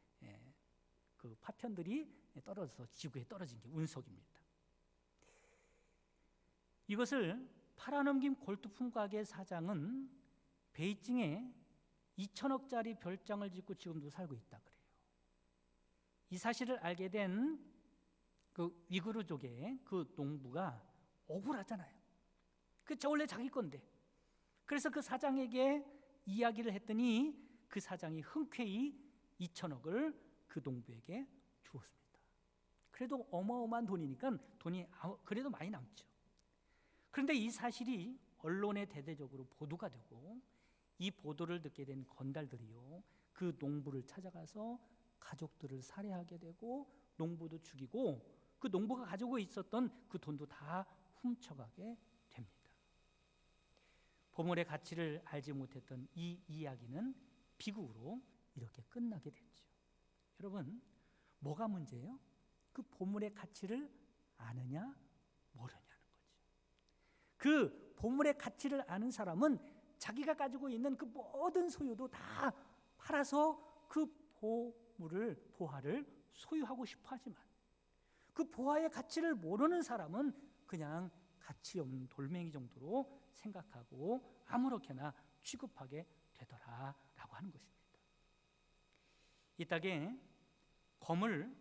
그 파편들이 떨어져서 지구에 떨어진 게 운석입니다. 이것을 팔아넘긴 골드품 가게 사장은 베이징에 2천억짜리 별장을 짓고 지금도 살고 있다 그래요. 이 사실을 알게 된 그 위구르족의 그 농부가 억울하잖아요. 저 원래 자기 건데. 그래서 그 사장에게 이야기를 했더니 그 사장이 흔쾌히 2천억을 그 농부에게 주었습니다. 그래도 어마어마한 돈이니까 돈이 그래도 많이 남죠. 그런데 이 사실이 언론에 대대적으로 보도가 되고 이 보도를 듣게 된 건달들이요, 그 농부를 찾아가서 가족들을 살해하게 되고 농부도 죽이고 그 농부가 가지고 있었던 그 돈도 다 훔쳐가게 됩니다. 보물의 가치를 알지 못했던 이 이야기는 비극으로 이렇게 끝나게 됐죠. 여러분, 뭐가 문제예요? 그 보물의 가치를 아느냐 모르냐는 거죠. 그 보물의 가치를 아는 사람은 자기가 가지고 있는 그 모든 소유도 다 팔아서 그 보화를 소유하고 싶어 하지만 그 보화의 가치를 모르는 사람은 그냥 가치 없는 돌멩이 정도로 생각하고 아무렇게나 취급하게 되더라라고 하는 것입니다. 이 땅에 검을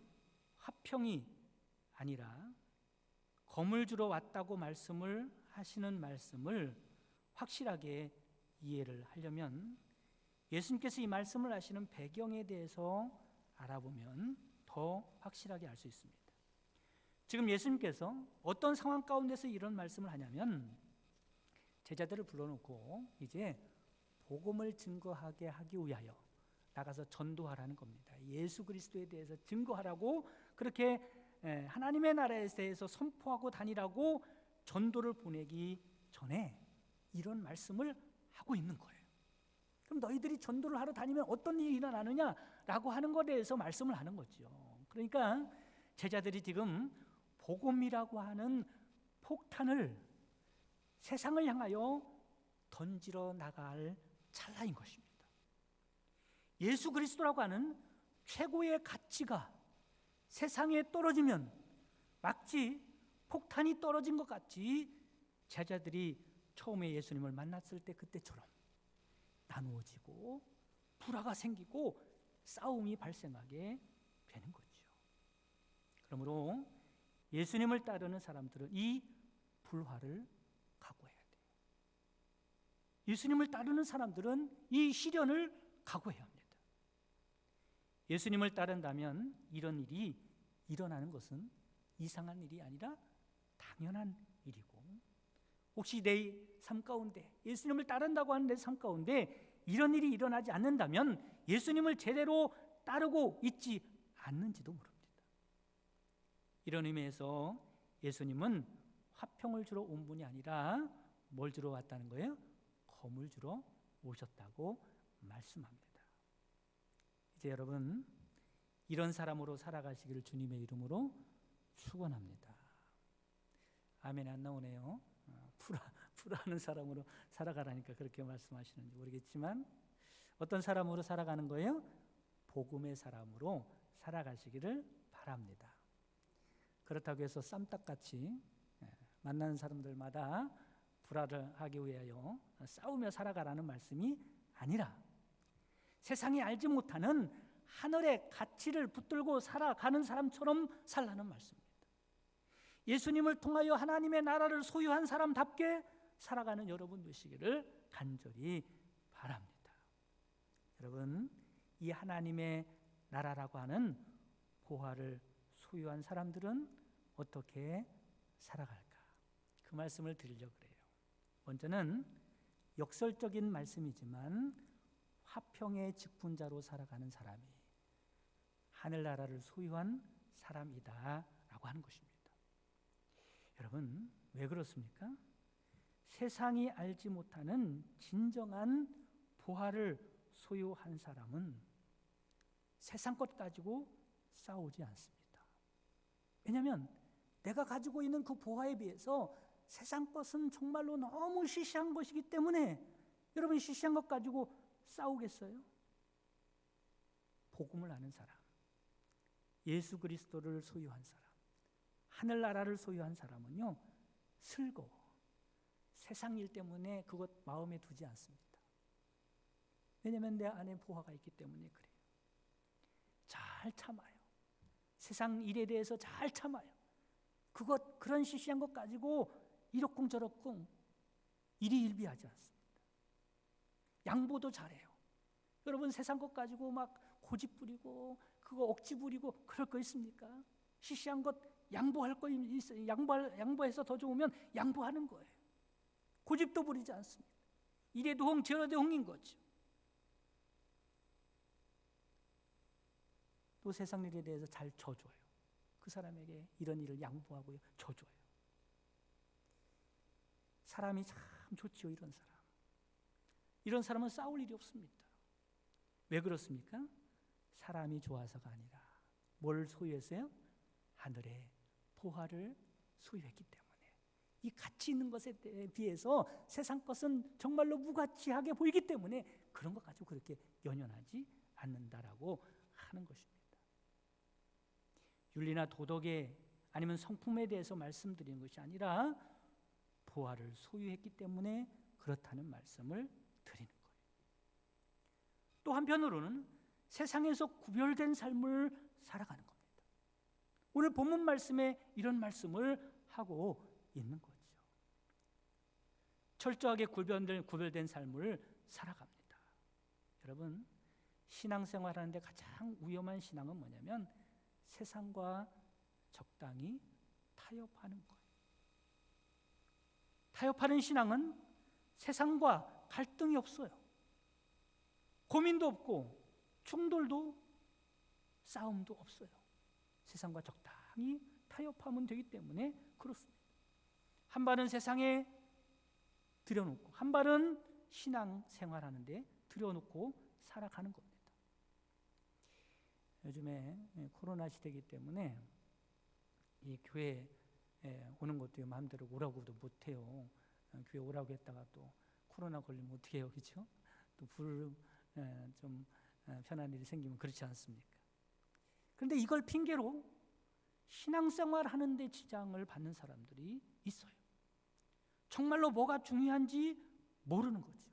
화평이 아니라 검을 주러 왔다고 말씀을 하시는 말씀을 확실하게 이해를 하려면 예수님께서 이 말씀을 하시는 배경에 대해서 알아보면 더 확실하게 알 수 있습니다. 지금 예수님께서 어떤 상황 가운데서 이런 말씀을 하냐면 제자들을 불러놓고 이제 복음을 증거하게 하기 위하여 나가서 전도하라는 겁니다. 예수 그리스도에 대해서 증거하라고, 그렇게 하나님의 나라에 대해서 선포하고 다니라고 전도를 보내기 전에 이런 말씀을 하고 있는 거예요. 그럼 너희들이 전도를 하러 다니면 어떤 일이 일어나느냐라고 하는 것에 대해서 말씀을 하는 거죠. 그러니까 제자들이 지금 복음이라고 하는 폭탄을 세상을 향하여 던지러 나갈 찰나인 것입니다. 예수 그리스도라고 하는 최고의 가치가 세상에 떨어지면 마치 폭탄이 떨어진 것 같이 제자들이 처음에 예수님을 만났을 때 그때처럼 나누어지고 불화가 생기고 싸움이 발생하게 되는 거죠. 그러므로 예수님을 따르는 사람들은 이 불화를 각오해야 돼요. 예수님을 따르는 사람들은 이 시련을 각오해야 합니다. 예수님을 따른다면 이런 일이 일어나는 것은 이상한 일이 아니라 당연한 일이고, 혹시 내 삶 가운데 예수님을 따른다고 하는 내 삶 가운데 이런 일이 일어나지 않는다면 예수님을 제대로 따르고 있지 않는지도 모릅니다. 이런 의미에서 예수님은 화평을 주러 온 분이 아니라 뭘 주러 왔다는 거예요? 검을 주러 오셨다고 말씀합니다. 이제 여러분, 이런 사람으로 살아가시기를 주님의 이름으로 축원합니다. 아멘 안 나오네요. 불화하는 사람으로 살아가라니까 그렇게 말씀하시는지 모르겠지만 어떤 사람으로 살아가는 거예요? 복음의 사람으로 살아가시기를 바랍니다. 그렇다고 해서 쌈딱같이 만나는 사람들마다 불화를 하기 위하여 싸우며 살아가라는 말씀이 아니라 세상이 알지 못하는 하늘의 가치를 붙들고 살아가는 사람처럼 살라는 말씀입니다. 예수님을 통하여 하나님의 나라를 소유한 사람답게 살아가는 여러분 되시기를 간절히 바랍니다. 여러분, 이 하나님의 나라라고 하는 보화를 소유한 사람들은 어떻게 살아갈까? 그 말씀을 드리려고 그래요. 먼저는 역설적인 말씀이지만 화평의 직분자로 살아가는 사람이 하늘나라를 소유한 사람이다 라고 하는 것입니다. 여러분, 왜 그렇습니까? 세상이 알지 못하는 진정한 보화를 소유한 사람은 세상 것 가지고 싸우지 않습니다. 왜냐하면 내가 가지고 있는 그 보화에 비해서 세상 것은 정말로 너무 시시한 것이기 때문에 여러분 시시한 것 가지고 싸우겠어요? 복음을 아는 사람, 예수 그리스도를 소유한 사람, 하늘나라를 소유한 사람은요, 슬고 세상 일 때문에 그것 마음에 두지 않습니다. 왜냐하면 내 안에 보화가 있기 때문에 그래요. 잘 참아요. 세상 일에 대해서 잘 참아요. 그런 시시한 것 가지고 이러쿵저러쿵 일희일비하지 않습니다. 양보도 잘해요. 여러분 세상 것 가지고 막 고집 부리고 그거 억지 부리고 그럴 거 있습니까? 시시한 것 양보할 거 있어요. 양보해서 더 좋으면 양보하는 거예요. 고집도 부리지 않습니다. 이래도 홍 저래도 홍인 거죠. 또 세상 일에 대해서 잘 져줘요. 그 사람에게 이런 일을 양보하고요, 져줘요. 사람이 참 좋지요, 이런 사람. 이런 사람은 싸울 일이 없습니다. 왜 그렇습니까? 사람이 좋아서가 아니라 뭘 소유했어요? 하늘의 보화를 소유했기 때문에. 이 가치 있는 것에 비해서 세상 것은 정말로 무가치하게 보이기 때문에 그런 것 가지고 그렇게 연연하지 않는다라고 하는 것입니다. 윤리나 도덕에 아니면 성품에 대해서 말씀드리는 것이 아니라 보화를 소유했기 때문에 그렇다는 말씀을 드리는 거예요. 또 한편으로는 세상에서 구별된 삶을 살아가는 겁니다. 오늘 본문 말씀에 이런 말씀을 하고 있는 거죠. 철저하게 구별된 삶을 살아갑니다. 여러분, 신앙생활하는데 가장 위험한 신앙은 뭐냐면 세상과 적당히 타협하는 거예요. 타협하는 신앙은 세상과 갈등이 없어요. 고민도 없고 충돌도 싸움도 없어요. 세상과 적당히 타협하면 되기 때문에 그렇습니다. 한 발은 세상에 들여놓고 한 발은 신앙 생활하는데 들여놓고 살아가는 겁니다. 요즘에 코로나 시대이기 때문에 이 교회 오는 것도 마음대로 오라고도 못해요. 교회 오라고 했다가 또 코로나 걸리면 어떻게 해요, 그렇죠? 또 좀 편한 일이 생기면 그렇지 않습니까? 그런데 이걸 핑계로 신앙생활 하는데 지장을 받는 사람들이 있어요. 정말로 뭐가 중요한지 모르는 거죠.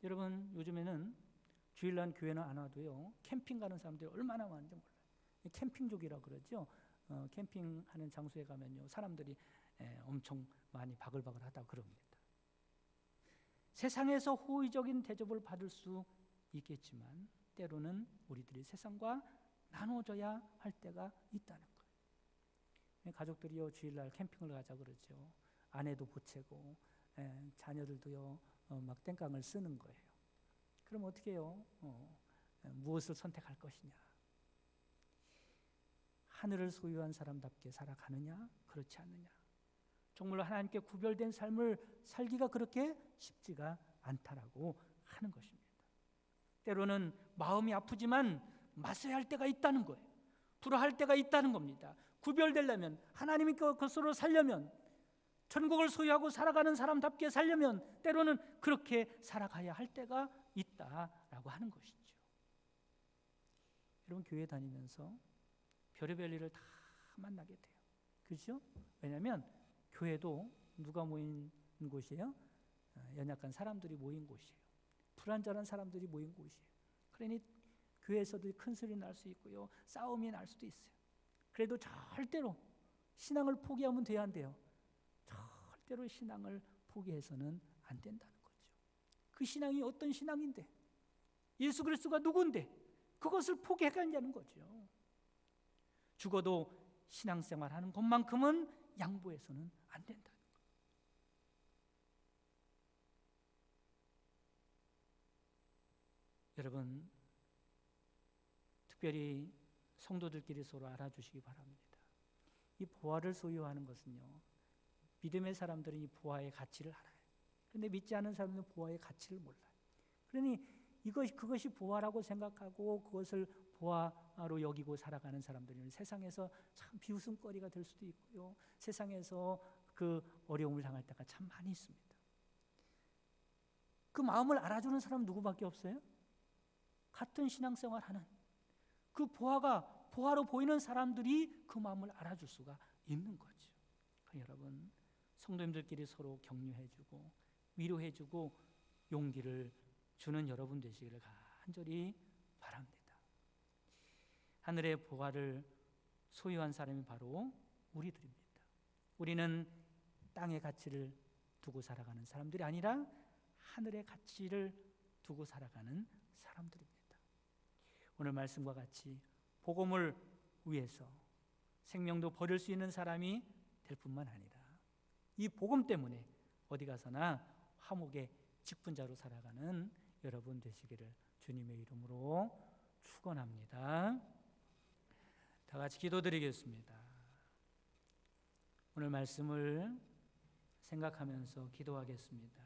여러분, 요즘에는 주일날 교회는 안 와도요, 캠핑 가는 사람들이 얼마나 많은지 몰라요. 캠핑족이라고 그러죠. 캠핑하는 장소에 가면요, 사람들이 엄청 많이 바글바글 하다고 그럽니다. 세상에서 호의적인 대접을 받을 수 있겠지만 때로는 우리들이 세상과 나눠져야 할 때가 있다는 거예요. 가족들이요, 주일날 캠핑을 가자 그러죠. 아내도 보채고 자녀들도요, 막 땡깡을 쓰는 거예요. 그럼 어떻게 해요? 무엇을 선택할 것이냐? 하늘을 소유한 사람답게 살아가느냐? 그렇지 않느냐? 정말로 하나님께 구별된 삶을 살기가 그렇게 쉽지가 않다라고 하는 것입니다. 때로는 마음이 아프지만 맞서야 할 때가 있다는 거예요. 불화할 때가 있다는 겁니다. 구별되려면, 하나님의 것으로 살려면, 천국을 소유하고 살아가는 사람답게 살려면 때로는 그렇게 살아가야 할 때가 있다라고 하는 것이죠. 여러분, 교회 다니면서 별의별 일을 다 만나게 돼요. 그렇죠? 왜냐하면 교회도 누가 모인 곳이에요? 연약한 사람들이 모인 곳이에요. 불완전한 사람들이 모인 곳이에요. 그러니 교회에서도 큰 소리 날 수 있고요, 싸움이 날 수도 있어요. 그래도 절대로 신앙을 포기하면 돼야 한대요. 절대로 신앙을 포기해서는 안 된다는 거죠. 그 신앙이 어떤 신앙인데, 예수 그리스도가 누구인데 그것을 포기해가냐는 거죠. 죽어도 신앙생활하는 것만큼은 양보해서는 안 된다는 거예요. 여러분, 특별히 성도들끼리 서로 알아주시기 바랍니다. 이 보화를 소유하는 것은요, 믿음의 사람들은 이 보화의 가치를 알아요. 그런데 믿지 않은 사람들은 보화의 가치를 몰라요. 그러니 그것이 보화라고 생각하고 그것을 보화로 여기고 살아가는 사람들은 세상에서 참 비웃음거리가 될 수도 있고요. 세상에서 그 어려움을 당할 때가 참 많이 있습니다. 그 마음을 알아주는 사람은 누구밖에 없어요? 같은 신앙생활하는 그 보화로 보이는 사람들이 그 마음을 알아줄 수가 있는 거죠. 여러분, 성도님들끼리 서로 격려해주고 위로해주고 용기를 주는 여러분 되시기를 간절히 바랍니다. 하늘의 보화를 소유한 사람이 바로 우리들입니다. 우리는 땅의 가치를 두고 살아가는 사람들이 아니라 하늘의 가치를 두고 살아가는 사람들입니다. 오늘 말씀과 같이 복음을 위해서 생명도 버릴 수 있는 사람이 될 뿐만 아니라 이 복음 때문에 어디 가서나 화목의 직분자로 살아가는 여러분 되시기를 주님의 이름으로 축원합니다. 다 같이 기도드리겠습니다. 오늘 말씀을 생각하면서 기도하겠습니다.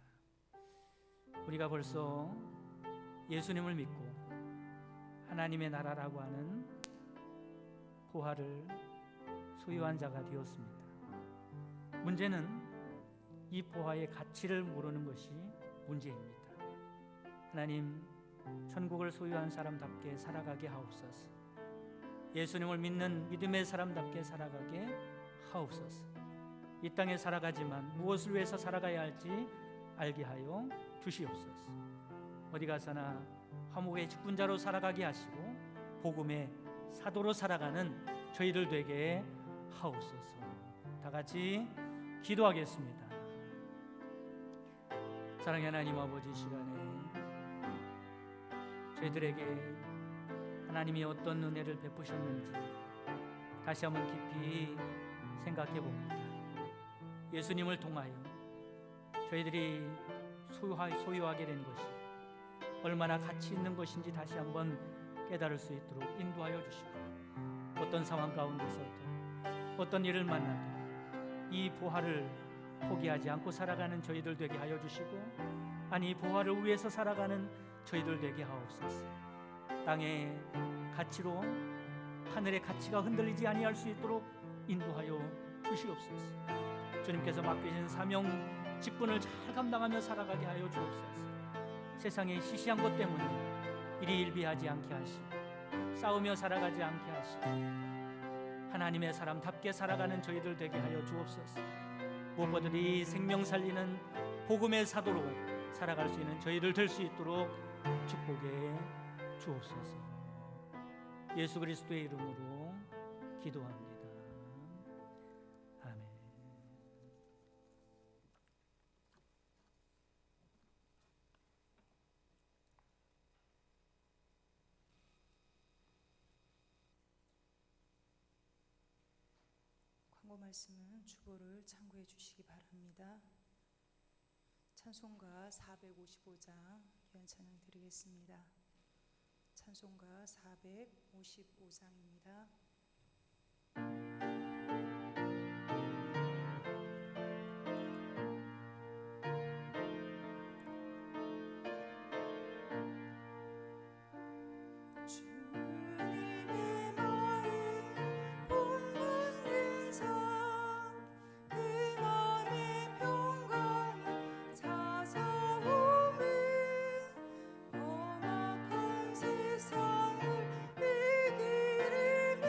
우리가 벌써 예수님을 믿고 하나님의 나라라고 하는 보화를 소유한 자가 되었습니다. 문제는 이 보화의 가치를 모르는 것이 문제입니다. 하나님, 천국을 소유한 사람답게 살아가게 하옵소서. 예수님을 믿는 믿음의 사람답게 살아가게 하옵소서. 이 땅에 살아가지만 무엇을 위해서 살아가야 할지 알게 하여 주시옵소서. 어디 가서나 화목의 직분자로 살아가게 하시고 복음의 사도로 살아가는 저희들 되게 하옵소서. 다 같이 기도하겠습니다. 사랑의 하나님 아버지, 시간에 저희들에게 하나님이 어떤 은혜를 베푸셨는지 다시 한번 깊이 생각해 봅니다. 예수님을 통하여 저희들이 소유하게 된 것이 얼마나 가치 있는 것인지 다시 한번 깨달을 수 있도록 인도하여 주시고, 어떤 상황 가운데서도 어떤 일을 만나도 이 보화를 포기하지 않고 살아가는 저희들 되게 하여 주시고, 아니 이 보화를 위해서 살아가는 저희들 되게 하옵소서. 땅의 가치로 하늘의 가치가 흔들리지 아니할 수 있도록 인도하여 주시옵소서. 주님께서 맡기신 사명 직분을 잘 감당하며 살아가게 하여 주옵소서. 세상의 시시한 것 때문에 일희일비하지 않게 하시고 싸우며 살아가지 않게 하시고 하나님의 사람답게 살아가는 저희들 되게 하여 주옵소서. 무엇보다 이 생명 살리는 복음의 사도로 살아갈 수 있는 저희들 될 수 있도록 축복해 주옵소서. 예수 그리스도의 이름으로 기도합니다. 아멘. 광고 말씀은 주보를 참고해 주시기 바랍니다. 찬송가 455장 귀한 찬양 드리겠습니다. 찬송가 455장입니다. 세상을 이기리니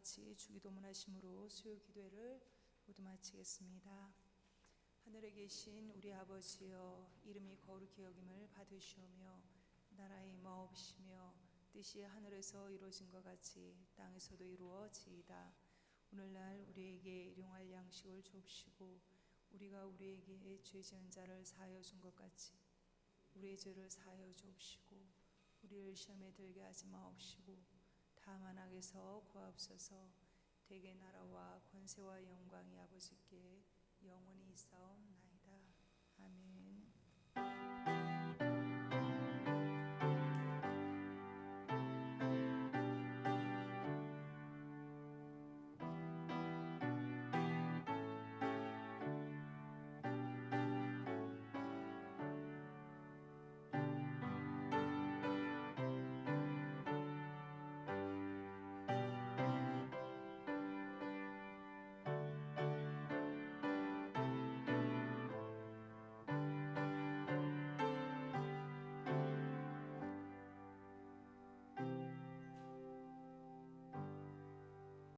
같이 주기도문하심으로 수요 기도회를 모두 마치겠습니다. 하늘에 계신 우리 아버지여, 이름이 거룩히 여김을 받으시오며 나라의 임하옵시며 뜻이 하늘에서 이루어진 것 같이 땅에서도 이루어지이다. 오늘날 우리에게 일용할 양식을 주옵시고 우리가 우리에게 죄 지은 자를 사하여 준 것 같이 우리의 죄를 사하여 주옵시고 우리를 시험에 들게 하지 마옵시고 다만 악에서 구하옵소서. 대개 나라와 권세와 영광이 아버지께 영원히 있사옵나이다. 아멘.